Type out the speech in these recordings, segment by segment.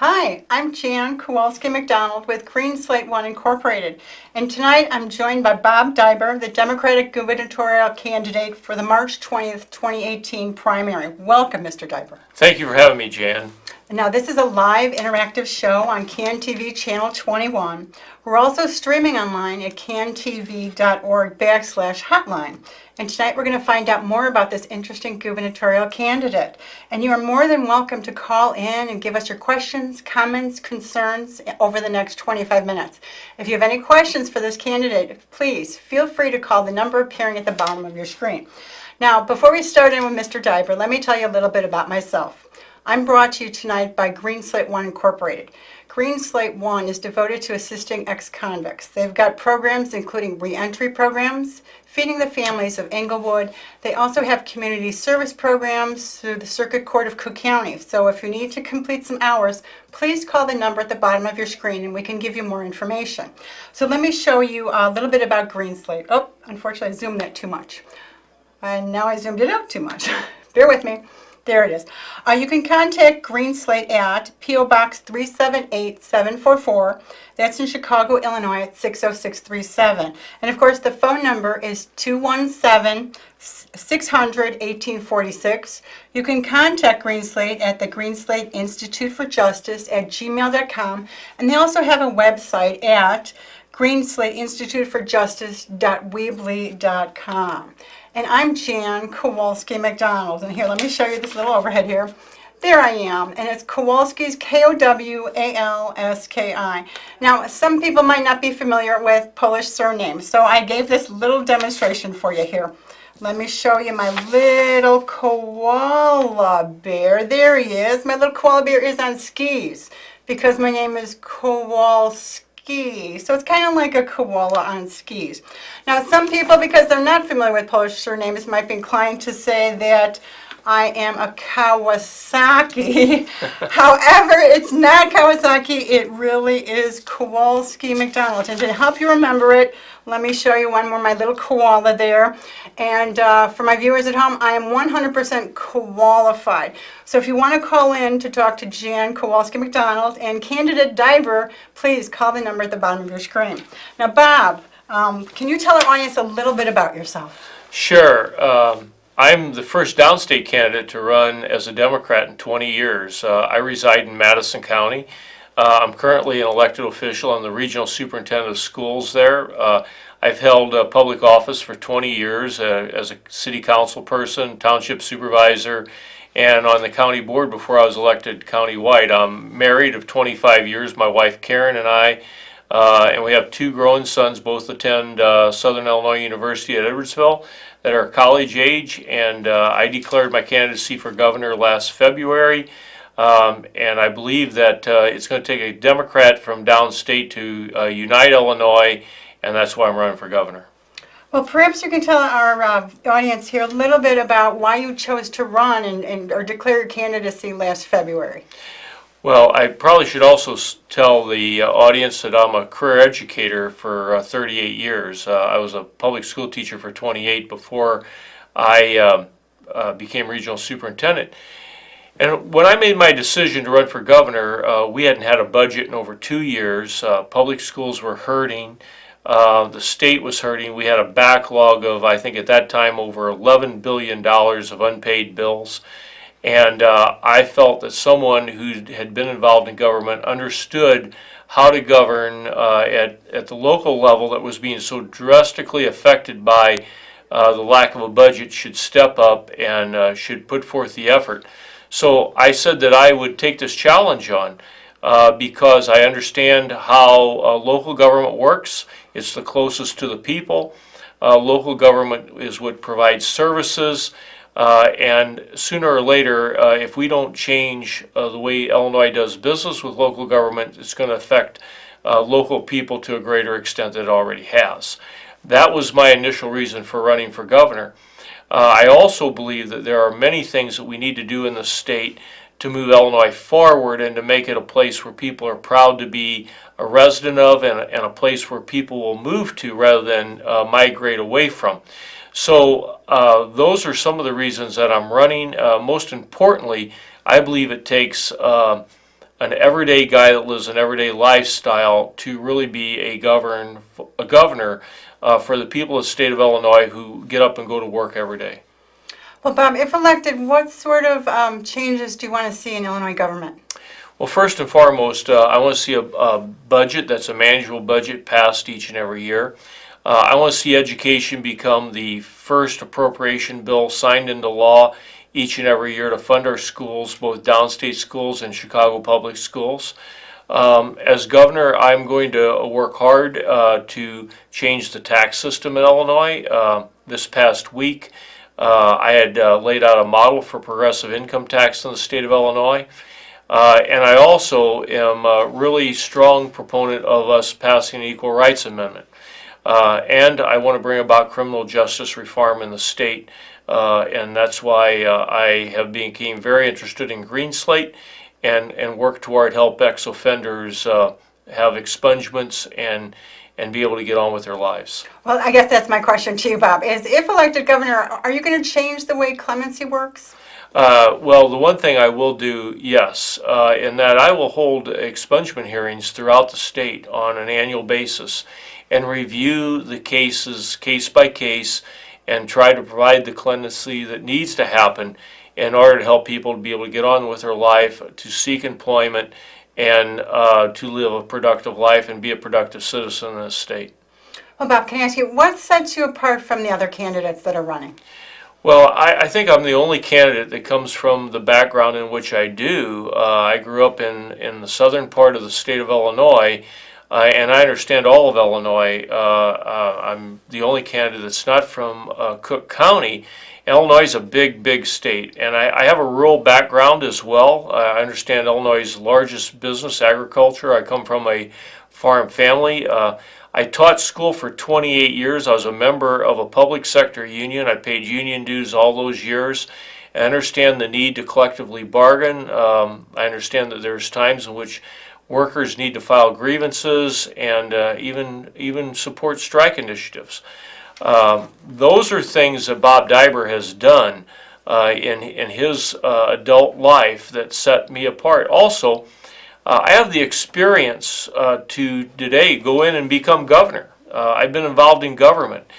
Hi, I'm Jan Kowalski-McDonald with Greenslate I Incorporated, and tonight I'm joined by Bob Daiber, the Democratic gubernatorial candidate for the March 20th, 2018 primary. Welcome, Mr. Daiber. Thank you for having me, Jan. Now, this is a live interactive show on CAN TV Channel 21. We're also streaming online at cantv.org/hotline. And tonight we're going to find out more about this interesting gubernatorial candidate. And you are more than welcome to call in and give us your questions, comments, concerns over the next 25 minutes. If you have any questions for this candidate, please feel free to call the number appearing at the bottom of your screen. Now, before we start in with Mr. Daiber, let me tell you a little bit about myself. I'm brought to you tonight by Greenslate I Incorporated. Greenslate I is devoted to assisting ex-convicts. They've got programs including reentry programs, feeding the families of Englewood. They also have community service programs through the Circuit Court of Cook County. So if you need to complete some hours, please call the number at the bottom of your screen and we can give you more information. So let me show you a little bit about Greenslate. Oh, unfortunately I zoomed that too much. And now I zoomed it out too much. Bear with me. There it is. You can contact Greenslate at P.O. Box 378744. That's in Chicago, Illinois at 60637. And of course, the phone number is 217-600-1846. You can contact Greenslate at the Greenslate Institute for Justice at gmail.com. And they also have a website at greenslateinstituteforjustice.weebly.com. And I'm Jan Kowalski-McDonald. And here, let me show you this little overhead here. There I am. And it's Kowalski's, Kowalski. Now, some people might not be familiar with Polish surnames, so I gave this little demonstration for you here. Let me show you my little koala bear. There he is. My little koala bear is on skis because my name is Kowalski. So it's kind of like a koala on skis. Now, some people, because they're not familiar with Polish surnames, might be inclined to say that I am a Kawasaki. However, it's not Kawasaki. It really is Kowalski-McDonald. And to help you remember it, let me show you one more, my little koala there. And for my viewers at home, I am 100% qualified. So if you want to call in to talk to Jan Kowalski-McDonald and candidate Daiber, please call the number at the bottom of your screen. Now, Bob, can you tell our audience a little bit about yourself? Sure. I'm the first downstate candidate to run as a Democrat in 20 years. I reside in Madison County. I'm currently an elected official. I'm the regional superintendent of schools there. I've held public office for 20 years as a city council person, township supervisor, and on the county board before I was elected countywide. I'm married of 25 years, my wife Karen and I, and we have two growing sons, both attend Southern Illinois University at Edwardsville, that are college age, and I declared my candidacy for governor last February. And I believe that it's going to take a Democrat from downstate to unite Illinois, and that's why I'm running for governor. Well, perhaps you can tell our audience here a little bit about why you chose to run or declare your candidacy last February. Well, I probably should also tell the audience that I'm a career educator for 38 years. I was a public school teacher for 28 before I became regional superintendent. And when I made my decision to run for governor, we hadn't had a budget in over 2 years. Public schools were hurting. The state was hurting. We had a backlog of, I think at that time, over $11 billion of unpaid bills. And I felt that someone who had been involved in government understood how to govern at the local level that was being so drastically affected by the lack of a budget should step up and should put forth the effort. So I said that I would take this challenge on because I understand how local government works. It's the closest to the people. Local government is what provides services. And sooner or later, if we don't change the way Illinois does business with local government, it's going to affect local people to a greater extent than it already has. That was my initial reason for running for governor. I also believe that there are many things that we need to do in the state to move Illinois forward and to make it a place where people are proud to be a resident of and a place where people will move to rather than migrate away from. So those are some of the reasons that I'm running. Most importantly, I believe it takes an everyday guy that lives an everyday lifestyle to really be a governor for the people of the state of Illinois who get up and go to work every day. Well, Bob, if elected, what sort of changes do you want to see in Illinois government? Well, first and foremost, I want to see a budget that's a manageable budget passed each and every year. I want to see education become the first appropriation bill signed into law each and every year to fund our schools, both downstate schools and Chicago public schools. As governor, I'm going to work hard to change the tax system in Illinois. This past week, I had laid out a model for progressive income tax in the state of Illinois. And I also am a really strong proponent of us passing an Equal Rights Amendment. And I want to bring about criminal justice reform in the state. And that's why I have become very interested in Greenslate and work toward help ex-offenders have expungements and be able to get on with their lives. Well, I guess that's my question to you, Bob, is if elected governor, are you going to change the way clemency works? Well, the one thing I will do, yes, in that I will hold expungement hearings throughout the state on an annual basis and review the cases case by case and try to provide the clemency that needs to happen in order to help people to be able to get on with their life, to seek employment, and to live a productive life and be a productive citizen in the state. Well, Bob, can I ask you, what sets you apart from the other candidates that are running? Well, I think I'm the only candidate that comes from the background in which I do. I grew up in the southern part of the state of Illinois, and I understand all of Illinois. I'm the only candidate that's not from Cook County. Illinois is a big, big state, and I have a rural background as well. I understand Illinois' largest business, agriculture. I come from a farm family. I taught school for 28 years. I was a member of a public sector union. I paid union dues all those years. I understand the need to collectively bargain. I understand that there's times in which workers need to file grievances and even support strike initiatives. Those are things that Bob Daiber has done in his adult life that set me apart. Also, I have the experience to today go in and become governor. I've been involved in government.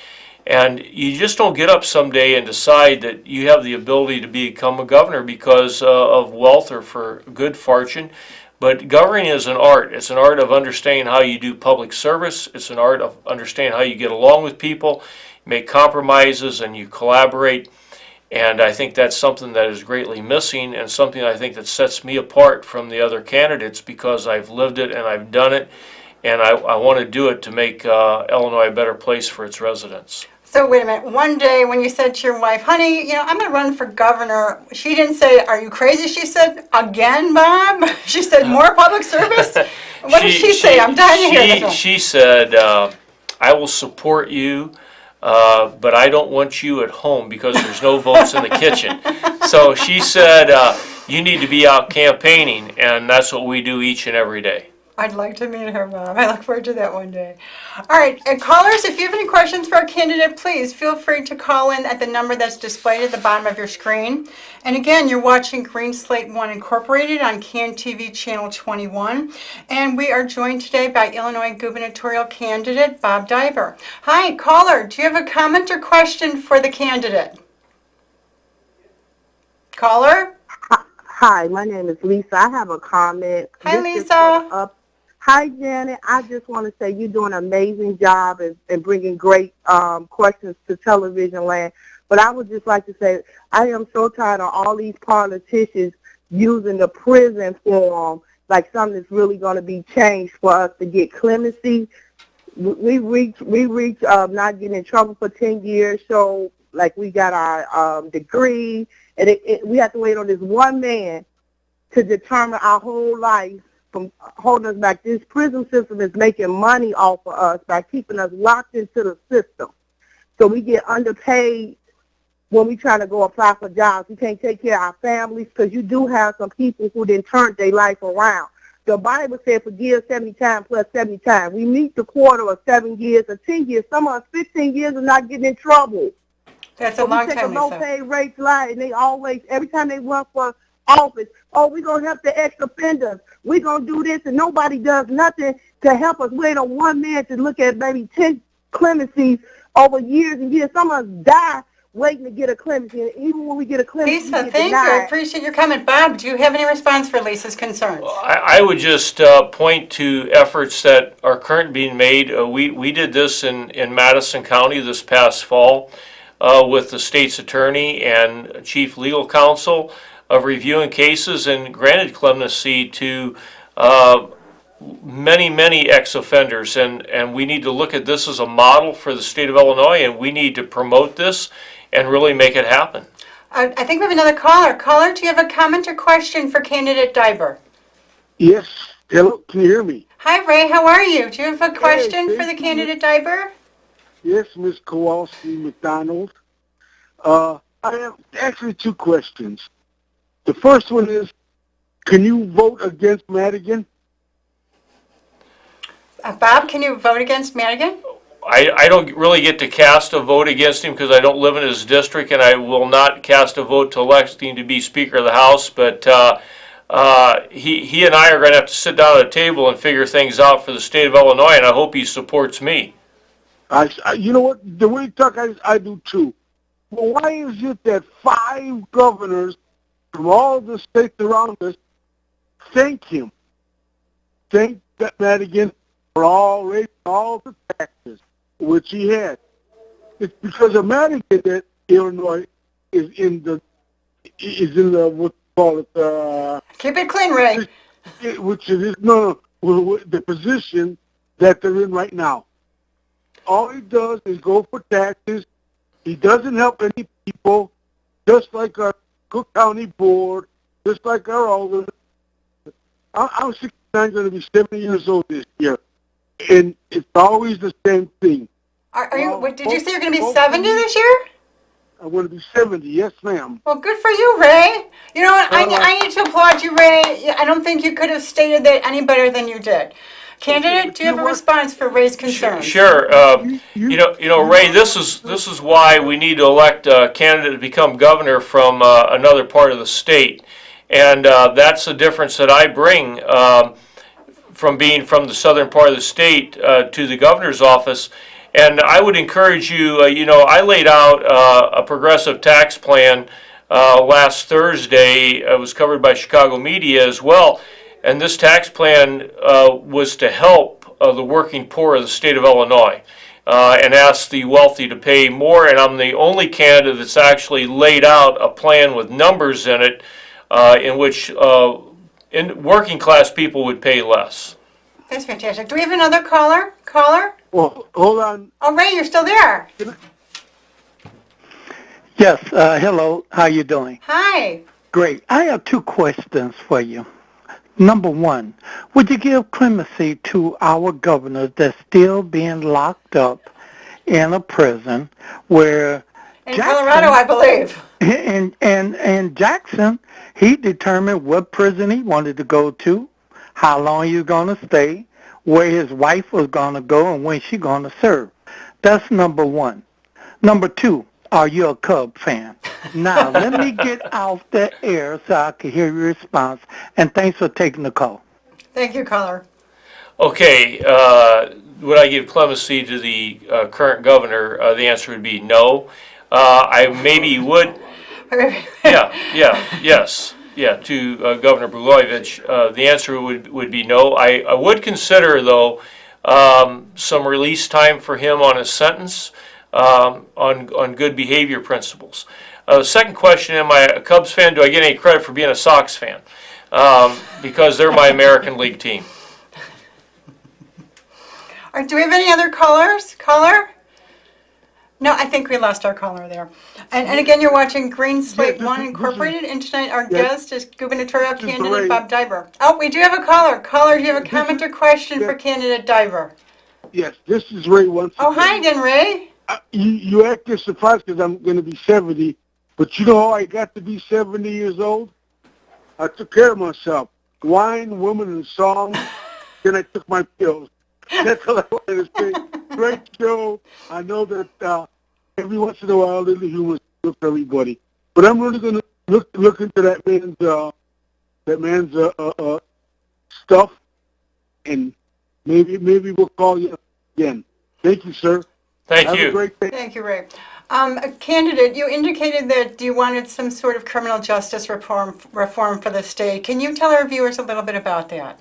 And you just don't get up someday and decide that you have the ability to become a governor because of wealth or for good fortune. But governing is an art. It's an art of understanding how you do public service. It's an art of understanding how you get along with people, make compromises, and you collaborate. And I think that's something that is greatly missing and something I think that sets me apart from the other candidates because I've lived it and I've done it, and I want to do it to make Illinois a better place for its residents. So wait a minute, one day when you said to your wife, honey, I'm going to run for governor, she didn't say, are you crazy? She said, again, Bob? She said, more public service? What did she say? I'm dying to hear this one. She said, I will support you. But I don't want you at home because there's no votes in the kitchen. So she said, you need to be out campaigning, and that's what we do each and every day. I'd like to meet her, Bob. I look forward to that one day. All right, and callers, if you have any questions for our candidate, please feel free to call in at the number that's displayed at the bottom of your screen. And again, you're watching Greenslate I Incorporated on CAN-TV Channel 21. And we are joined today by Illinois gubernatorial candidate Bob Daiber. Hi, caller, do you have a comment or question for the candidate? Caller? Hi, my name is Lisa. I have a comment. Hi, Lisa. Hi, Janet. I just want to say you're doing an amazing job in bringing great questions to television land. But I would just like to say I am so tired of all these politicians using the prison form like something that's really going to be changed for us to get clemency. We reach not getting in trouble for 10 years, so like we got our degree, and we have to wait on this one man to determine our whole life from holding us back. This prison system is making money off of us by keeping us locked into the system. So we get underpaid when we try to go apply for jobs. We can't take care of our families because you do have some people who didn't turn their life around. The Bible said forgive 70 times plus 70 times. We meet the quarter of 7 years or 10 years. Some of us 15 years are not getting in trouble. That's a long time, Lisa. We take a low-paid rate life, and they always, every time they run for office. Oh, we're going to help the ex-offenders. We're going to do this, and nobody does nothing to help us. Wait on one man to look at maybe 10 clemencies over years and years. Some of us die waiting to get a clemency, and even when we get a clemency, Lisa, we get thank you. I denied. appreciate your comment. Bob, do you have any response for Lisa's concerns? I would just point to efforts that are currently being made. We did this in Madison County this past fall with the state's attorney and chief legal counsel of reviewing cases and granted clemency to many ex-offenders. And we need to look at this as a model for the state of Illinois, and we need to promote this and really make it happen. I think we have another caller. Caller, do you have a comment or question for candidate Daiber? Yes. Hello, can you hear me? Hi, Ray. How are you? Do you have a question for the thank you. candidate Daiber? Yes, Ms. Kowalski McDonald. I have actually two questions. The first one is, can you vote against Madigan? Bob, can you vote against Madigan? I don't really get to cast a vote against him because I don't live in his district, and I will not cast a vote to elect him to be Speaker of the House. But he and I are going to have to sit down at a table and figure things out for the state of Illinois, and I hope he supports me. You know what? The way you talk, I do too. Well, why is it that 5 governors from all the states around us thank him? Thank that Madigan for all the taxes, which he had. It's because of Madigan that Illinois is in the what you call it. Keep it clean, Ray. Which it is the position that they're in right now. All he does is go for taxes. He doesn't help any people, just like our Cook County Board, just like our aldermen. I'm 69, going to be 70 years old this year, and it's always the same thing. Did you say you're going to be 70 this year? I'm going to be 70, yes, ma'am. Well, good for you, Ray. You know what? I need to applaud you, Ray. I don't think you could have stated that any better than you did. Candidate, do you have a response for Ray's concerns? Sure. You know, Ray, this is why we need to elect a candidate to become governor from another part of the state, and that's the difference that I bring from being from the southern part of the state to the governor's office. And I would encourage you. I laid out a progressive tax plan last Thursday. It was covered by Chicago media as well. And this tax plan was to help the working poor of the state of Illinois and ask the wealthy to pay more. And I'm the only candidate that's actually laid out a plan with numbers in it in which working class people would pay less. That's fantastic. Do we have another caller? Caller? Well, hold on. Oh, Ray, you're still there. Yes, hello. How you doing? Hi. Great. I have 2 questions for you. Number 1, would you give clemency to our governors that's still being locked up in a prison where In Colorado, I believe. And Jackson, he determined what prison he wanted to go to, how long he was going to stay, where his wife was going to go, and when she's going to serve. That's number 1. Number 2, are you a Cub fan? Now, let me get off the air so I can hear your response, and thanks for taking the call. Thank you, caller. Okay, would I give clemency to the current governor? The answer would be no. I maybe would. To Governor Blagojevich, the answer would be no. I would consider, though, some release time for him on his sentence on good behavior principles. The second question, am I a Cubs fan? Do I get any credit for being a Sox fan? Because they're my American League team. All right, do we have any other callers? Caller? No, I think we lost our caller there. And again, you're watching Greenslate I Incorporated, and tonight our guest is gubernatorial candidate Bob Daiber. Oh, we do have a caller. Caller, do you have a comment or question for candidate Daiber? Yes, this is Ray once Oh, again. hi again, Ray. You acted surprised because I'm going to be 70, but you know how I got to be 70 years old? I took care of myself. Wine, women, and song. Then I took my pills. That's all I wanted to say. Great show. I know that every once in a while, a little humor for everybody. But I'm really going to look into that man's stuff, and maybe we'll call you again. Thank you, sir. Thank Have you. a great day. Thank you, Ray. Candidate, you indicated that you wanted some sort of criminal justice reform for the state. Can you tell our viewers a little bit about that?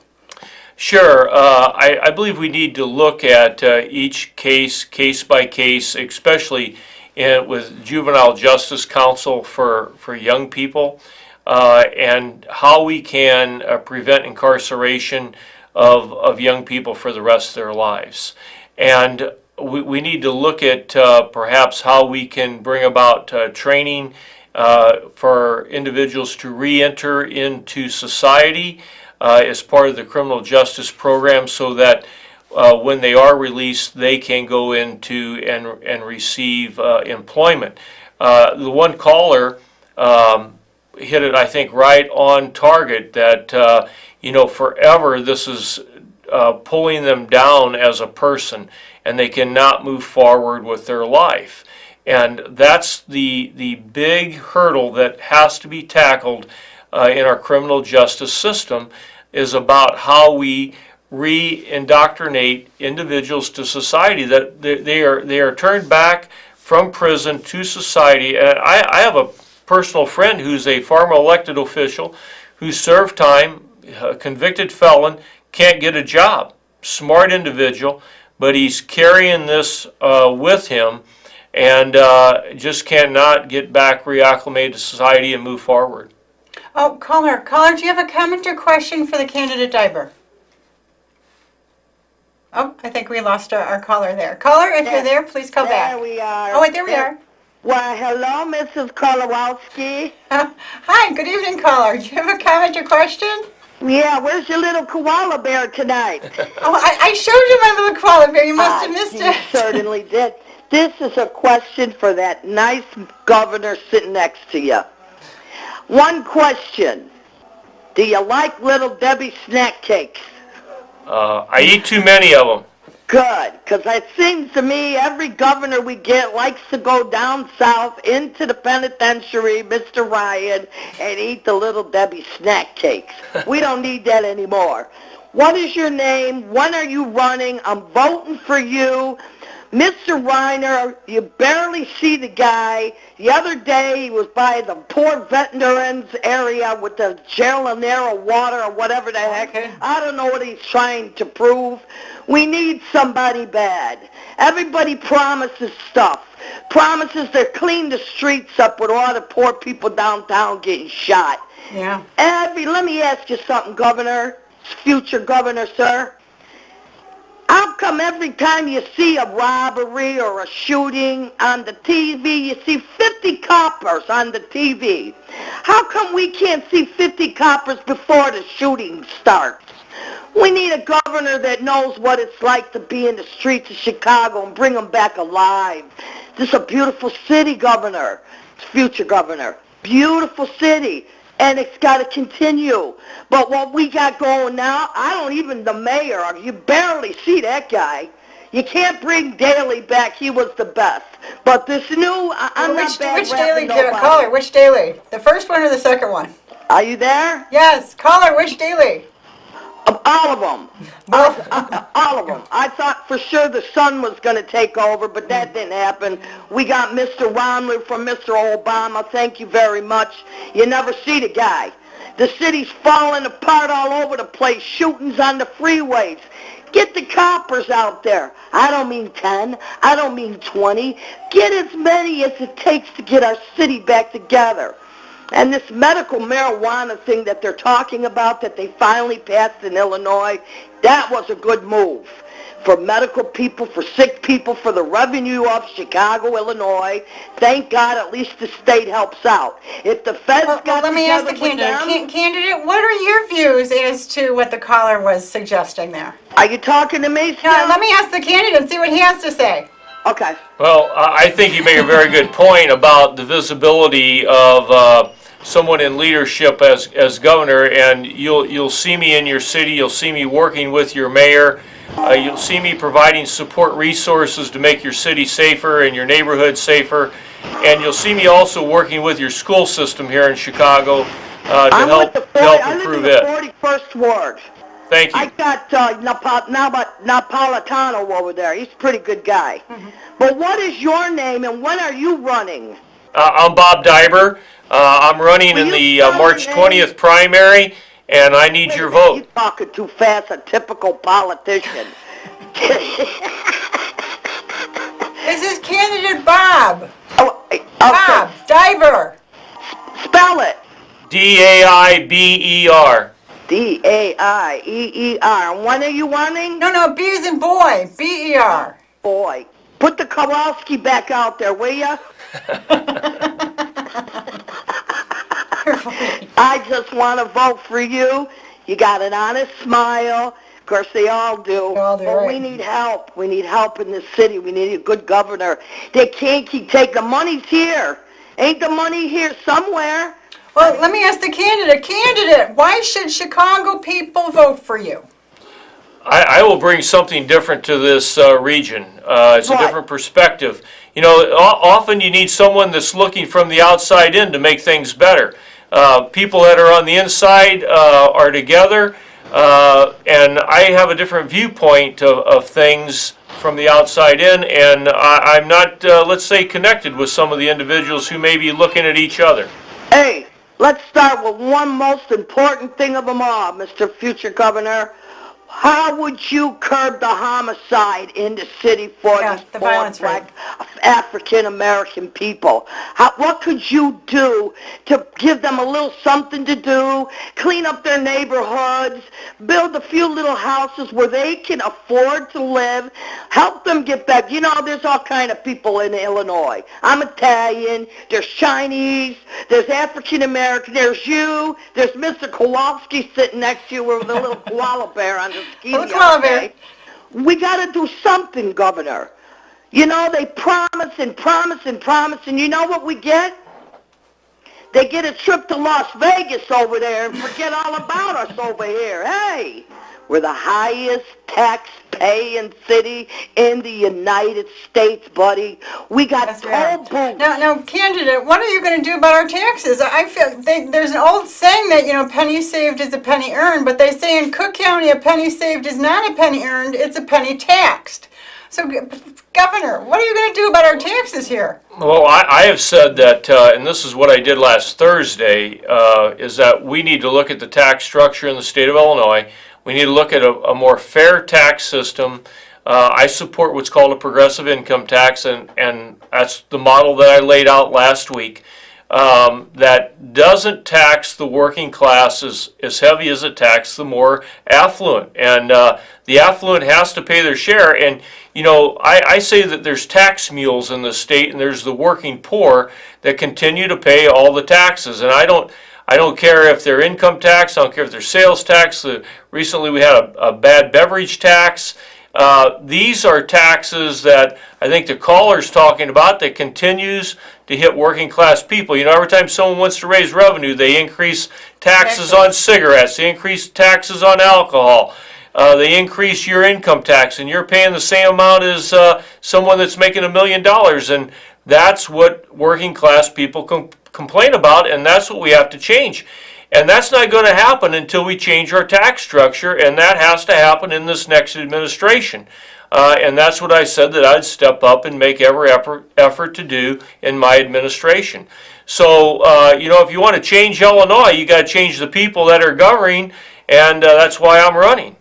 Sure. I believe we need to look at each case by case, especially with juvenile justice counsel for young people, and how we can prevent incarceration of young people for the rest of their lives. And we need to look at perhaps how we can bring about training for individuals to re-enter into society as part of the criminal justice program, so that when they are released, they can go into and receive employment. The one caller hit it, I think, right on target, that forever this is pulling them down as a person, and they cannot move forward with their life. And that's the big hurdle that has to be tackled in our criminal justice system, is about how we re-indoctrinate individuals to society, that they are turned back from prison to society. And I have a personal friend who's a former elected official who served time, a convicted felon, can't get a job. Smart individual, but he's carrying this with him, and just cannot get back reacclimated to society and move forward. Oh, caller, do you have a comment or question for the candidate Daiber? Oh, I think we lost our caller there. Caller, if you're there, please call back. There we are. Oh, wait, there we are. Well, hello, Mrs. Kolowski. Hi, good evening, caller. Do you have a comment or question? Yeah, where's your little koala bear tonight? Oh, I showed you my little koala bear. You must have missed You it. certainly did. This is a question for that nice governor sitting next to you. One question. Do you like Little Debbie snack cakes? I eat too many of them. Good, because it seems to me every governor we get likes to go down south into the penitentiary, Mr. Ryan, and eat the Little Debbie snack cakes. We don't need that anymore. What is your name? When are you running? I'm voting for you. Mr. Reiner, you barely see the guy. The other day he was by the poor veterans area with the Gelinero water or whatever the heck. Okay. I don't know what he's trying to prove. We need somebody bad. Everybody promises stuff. Promises they'll clean the streets up with all the poor people downtown getting shot. Yeah. Let me ask you something, Governor, future Governor, sir. How come every time you see a robbery or a shooting on the TV, you see 50 coppers on the TV? How come we can't see 50 coppers before the shooting starts? We need a governor that knows what it's like to be in the streets of Chicago and bring them back alive. This is a beautiful city, Governor, future Governor. Beautiful city. And it's got to continue. But what we got going now, the mayor, you barely see that guy. You can't bring Daley back. He was the best. But this new, I'm not bad Which Daley, rapping nobody. caller, which Daley? The first one or the second one? Are you there? Yes, caller, which Daley? All of them. All of them. I thought for sure the son was going to take over, but that didn't happen. We got Mr. Romley from Mr. Obama. Thank you very much. You never see the guy. The city's falling apart all over the place. Shootings on the freeways. Get the coppers out there. I don't mean 10. I don't mean 20. Get as many as it takes to get our city back together. And this medical marijuana thing that they're talking about that they finally passed in Illinois, that was a good move. For medical people, for sick people, for the revenue of Chicago, Illinois. Thank God at least the state helps out. If the feds got let me ask the together with candidate. them, Candidate, what are your views as to what the caller was suggesting there? Are you talking to me still? No, let me ask the candidate and see what he has to say. Okay. Well, I think you make a very good point about the visibility of someone in leadership as governor, and you'll see me in your city. You'll see me working with your mayor. You'll see me providing support resources to make your city safer and your neighborhood safer. and you'll see me also working with your school system here in Chicago to I'm help with the 40, I live improve in it. the 41st Ward. Thank you. I got Napolitano over there. He's a pretty good guy. But what is your name and when are you running? I'm Bob Daiber. I'm running Will in you the spell March your name? 20th primary, and I need Wait your a minute, vote. you're talking too fast, a typical politician. This is candidate Bob. Oh, okay. Bob Daiber. Spell it. Daiber. Daier. And when are you running? No, B as in boy. BER. Boy. Put the Kowalski back out there, will ya? I just want to vote for you. You got an honest smile. Of course, they all do. They all do, but right. we need help. We need help in this city. We need a good governor. They can't keep taking the money's here. Ain't the money here somewhere? Well, let me ask the candidate. Candidate, why should Chicago people vote for you? I will bring something different to this region. It's a What? different perspective. You know, often you need someone that's looking from the outside in to make things better. People that are on the inside are together, and I have a different viewpoint of things from the outside in, and I'm not, let's say, connected with some of the individuals who may be looking at each other. Hey, let's start with one most important thing of them all, Mr. Future Governor. How would you curb the homicide in the city for Yeah, these the poor violence rate. black African-American people? What could you do to give them a little something to do, clean up their neighborhoods, build a few little houses where they can afford to live, help them get back? You know, there's all kind of people in Illinois. I'm Italian, there's Chinese, there's African-American, there's you, there's Mr. Kowalski sitting next to you with a little koala bear on the ski Little the koala other bear. day. We got to do something, Governor. You know, they promise and promise and promise, and you know what we get? They get a trip to Las Vegas over there and forget all about us over here. Hey, we're the highest tax-paying city in the United States, buddy. We got Yes, we are. toll booths. Now, candidate, what are you going to do about our taxes? I feel there's an old saying that, you know, penny saved is a penny earned, but they say in Cook County a penny saved is not a penny earned, it's a penny taxed. So, Governor, what are you going to do about our taxes here? Well, I have said that, and this is what I did last Thursday, is that we need to look at the tax structure in the state of Illinois. We need to look at a more fair tax system. I support what's called a progressive income tax, and that's the model that I laid out last week, that doesn't tax the working class as heavy as it taxes the more affluent. And the affluent has to pay their share. And, you know, I say that there's tax mules in the state, and there's the working poor that continue to pay all the taxes. And I don't care if they're income tax, I don't care if they're sales tax. Recently we had a bad beverage tax. These are taxes that I think the caller's talking about that continues to hit working class people. You know, every time someone wants to raise revenue, they increase taxes on cigarettes, they increase taxes on alcohol, they increase your income tax, and you're paying the same amount as someone that's making $1 million. And that's what working class people complain about, and that's what we have to change. And that's not going to happen until we change our tax structure, and that has to happen in this next administration. And that's what I said that I'd step up and make every effort to do in my administration. So, you know, if you want to change Illinois, you got to change the people that are governing, and that's why I'm running.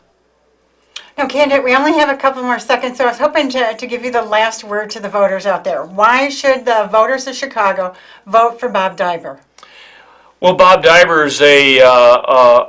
Now, candidate, we only have a couple more seconds, so I was hoping to give you the last word to the voters out there. Why should the voters of Chicago vote for Bob Daiber? Well, Bob Daiber is a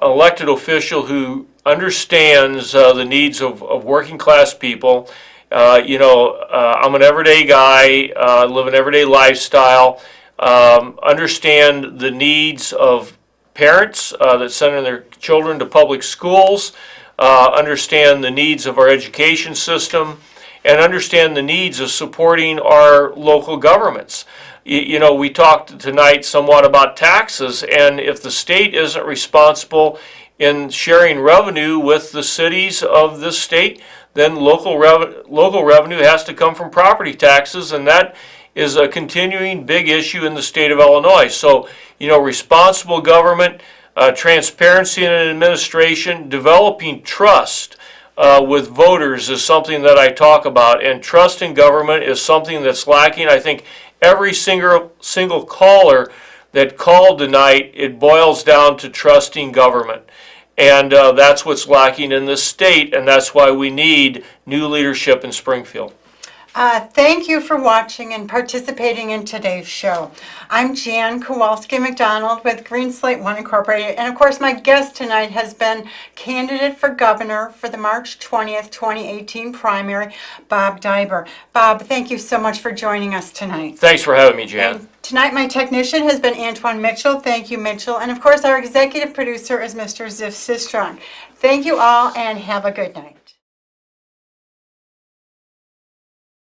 elected official who understands the needs of working class people. You know, I'm an everyday guy, live an everyday lifestyle, understand the needs of parents that send their children to public schools, understand the needs of our education system, and understand the needs of supporting our local governments. You know, we talked tonight somewhat about taxes, and if the state isn't responsible in sharing revenue with the cities of this state, then local revenue has to come from property taxes, and that is a continuing big issue in the state of Illinois. So, responsible government, transparency in an administration, developing trust with voters is something that I talk about, and trust in government is something that's lacking. I think every single caller that called tonight, it boils down to trusting government. And that's what's lacking in this state, and that's why we need new leadership in Springfield. Thank you for watching and participating in today's show. I'm Jan Kowalski-McDonald with Greenslate I Incorporated, and of course my guest tonight has been candidate for governor for the March 20th, 2018 primary, Bob Daiber. Bob, thank you so much for joining us tonight. Thanks for having me, Jan. And tonight my technician has been Antoine Mitchell. Thank you, Mitchell. And of course our executive producer is Mr. Ziff Sistrong. Thank you all and have a good night.